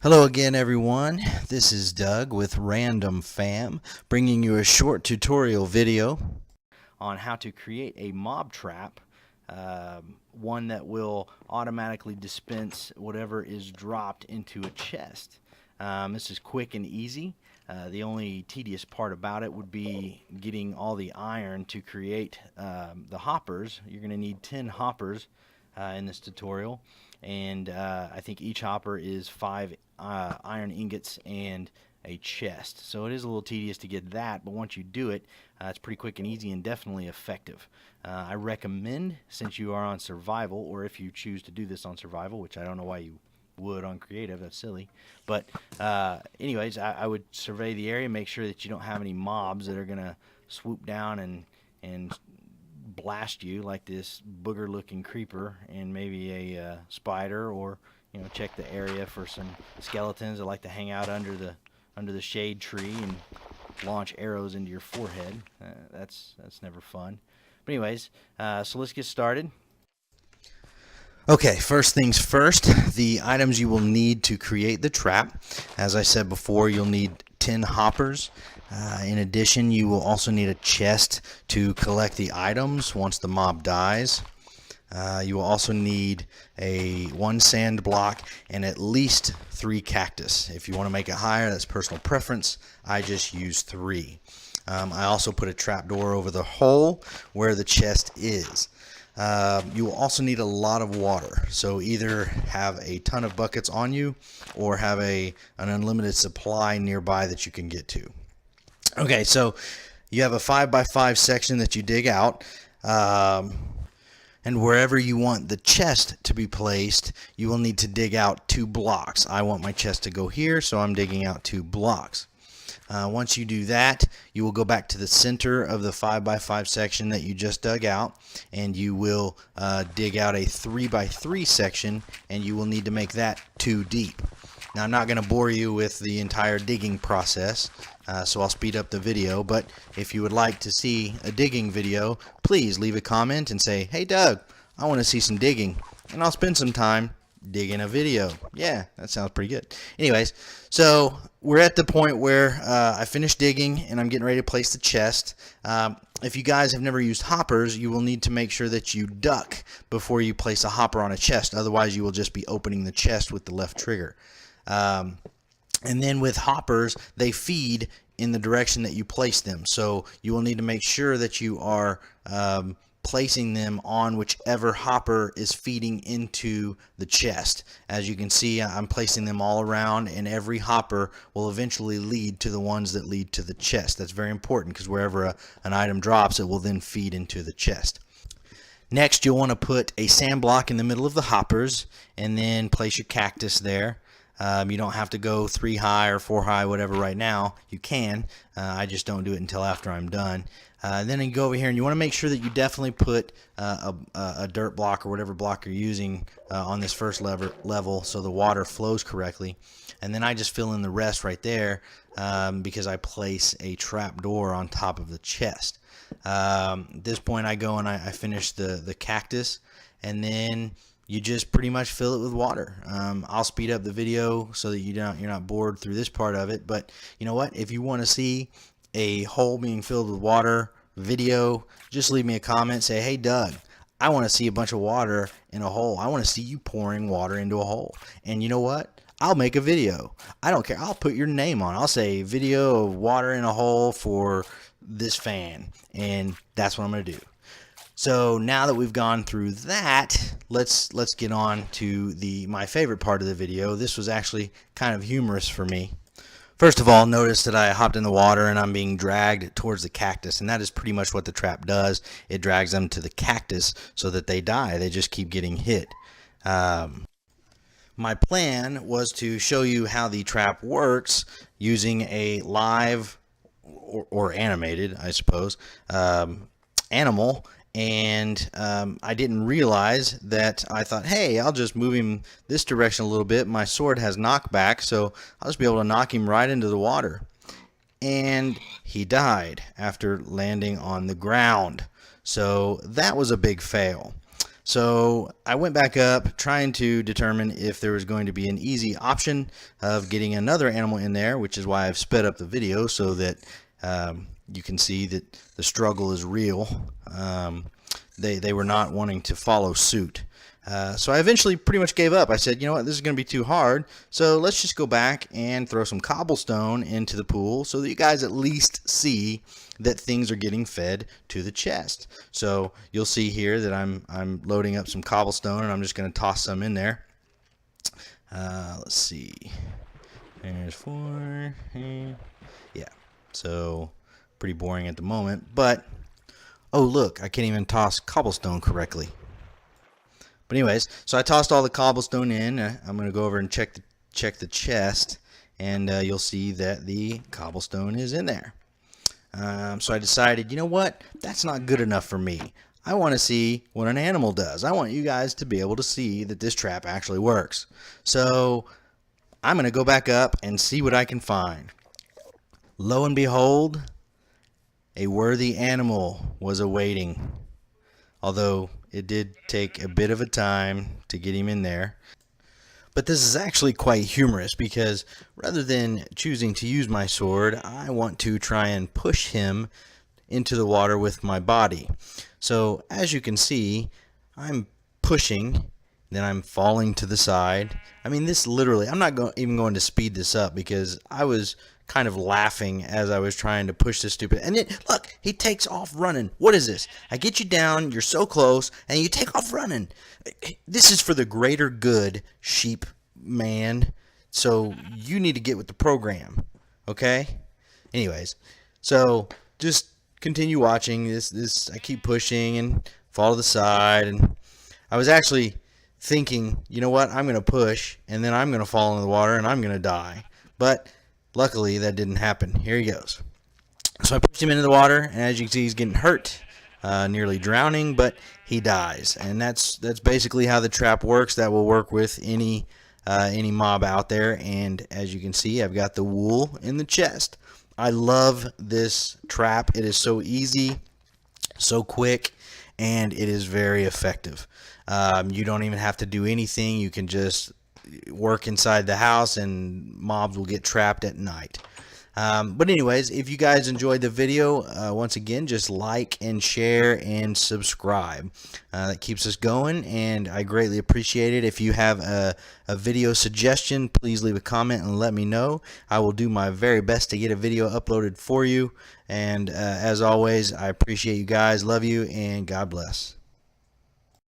Hello again, everyone. This is Doug with Random Fam, bringing you a short tutorial video on how to create a mob trap, one that will automatically dispense whatever is dropped into a chest. This is quick and easy. The only tedious part about it would be getting all the iron to create the hoppers. You're going to need 10 hoppers in this tutorial, and I think each hopper is 5 iron ingots and a chest. So it is a little tedious to get that, but once you do it, it's pretty quick and easy and definitely effective. I recommend, since you are on survival, or if you choose to do this on survival, which I don't know why you would on creative, that's silly, but anyways, I would survey the area, make sure that you don't have any mobs that are gonna swoop down and blast you, like this booger looking creeper and maybe a spider, or check the area for some skeletons that like to hang out under the shade tree and launch arrows into your forehead. That's never fun. But anyways, so let's get started. Okay, first things first, the items you will need to create the trap. As I said before, you'll need 10 hoppers. In addition, you will also need a chest to collect the items once the mob dies. You will also need one sand block and at least 3 cactus. If you want to make it higher, that's personal preference. I just use 3. I also put a trapdoor over the hole where the chest is. You will also need a lot of water, so either have a ton of buckets on you or have an unlimited supply nearby that you can get to. Okay, so you have a 5x5 section that you dig out, and wherever you want the chest to be placed, you will need to dig out 2 blocks. I want my chest to go here, so I'm digging out 2 blocks. Once you do that, you will go back to the center of the 5x5 section that you just dug out, and you will dig out a 3x3 section, and you will need to make that 2 deep. Now, I'm not going to bore you with the entire digging process, so I'll speed up the video, but if you would like to see a digging video, please leave a comment and say, "Hey Doug, I want to see some digging," and I'll spend some time digging a video. Yeah, that sounds pretty good. Anyways, so we're at the point where I finished digging and I'm getting ready to place the chest. If you guys have never used hoppers, you will need to make sure that you duck before you place a hopper on a chest. Otherwise, you will just be opening the chest with the left trigger. And then with hoppers, they feed in the direction that you place them. So you will need to make sure that you are placing them on whichever hopper is feeding into the chest. As you can see, I'm placing them all around, and every hopper will eventually lead to the ones that lead to the chest. That's very important, because wherever an item drops, it will then feed into the chest. Next, you'll want to put a sand block in the middle of the hoppers, and then place your cactus there. You don't have to go 3 high or 4 high, whatever, right now. You can. I just don't do it until after I'm done. Then you go over here, and you want to make sure that you definitely put a dirt block or whatever block you're using on this first level so the water flows correctly. And then I just fill in the rest right there because I place a trap door on top of the chest. At this point, I go and I finish the cactus, and then you just pretty much fill it with water. I'll speed up the video so that you're not bored through this part of it. But you know what? If you want to see a hole being filled with water video, just leave me a comment. Say, "Hey Doug, I want to see a bunch of water in a hole. I want to see you pouring water into a hole." And you know what? I'll make a video. I don't care. I'll put your name on. I'll say video of water in a hole for this fan, and that's what I'm going to do. So now that we've gone through that, let's get on to my favorite part of the video. This was actually kind of humorous for me. First of all, notice that I hopped in the water and I'm being dragged towards the cactus, and that is pretty much what the trap does. It drags them to the cactus so that they die. They just keep getting hit. My plan was to show you how the trap works using a live or animated, I suppose, animal. And I didn't realize that. I thought, hey, I'll just move him this direction a little bit. My sword has knockback, so I'll just be able to knock him right into the water. And he died after landing on the ground. So that was a big fail. So I went back up trying to determine if there was going to be an easy option of getting another animal in there, which is why I've sped up the video so that you can see that the struggle is real. They were not wanting to follow suit. So I eventually pretty much gave up. I said, you know what, this is going to be too hard, so let's just go back and throw some cobblestone into the pool so that you guys at least see that things are getting fed to the chest. So you'll see here that I'm loading up some cobblestone, and I'm just going to toss some in there. Let's see. There's 4. Yeah, so pretty boring at the moment, but oh look, I can't even toss cobblestone correctly. But anyways, so I tossed all the cobblestone in. I'm going to go over and check the chest, and you'll see that the cobblestone is in there. So I decided, you know what? That's not good enough for me. I want to see what an animal does. I want you guys to be able to see that this trap actually works. So I'm going to go back up and see what I can find. Lo and behold, a worthy animal was awaiting. Although it did take a bit of a time to get him in there. But this is actually quite humorous because rather than choosing to use my sword, I want to try and push him into the water with my body. So as you can see, I'm pushing, then I'm falling to the side. I mean, this literally, I'm not even going to speed this up because I was kind of laughing as I was trying to push this stupid, and then look, he takes off running. What is this? I get you down, you're so close, and you take off running. This is for the greater good, sheep man. So you need to get with the program, okay? Anyways, so just continue watching this. I keep pushing and fall to the side, and I was actually thinking, you know what, I'm gonna push and then I'm gonna fall into the water and I'm gonna die, but luckily that didn't happen. Here he goes. So I pushed him into the water, and as you can see, he's getting hurt, nearly drowning, but he dies. And that's basically how the trap works. That will work with any mob out there. And as you can see, I've got the wool in the chest. I love this trap. It is so easy, so quick, and it is very effective. You don't even have to do anything. You can just work inside the house and mobs will get trapped at night. But anyways, if you guys enjoyed the video, once again, just like and share and subscribe. That keeps us going, and I greatly appreciate it. If you have a video suggestion, please leave a comment and let me know. I will do my very best to get a video uploaded for you. And as always, I appreciate you guys, love you, and God bless.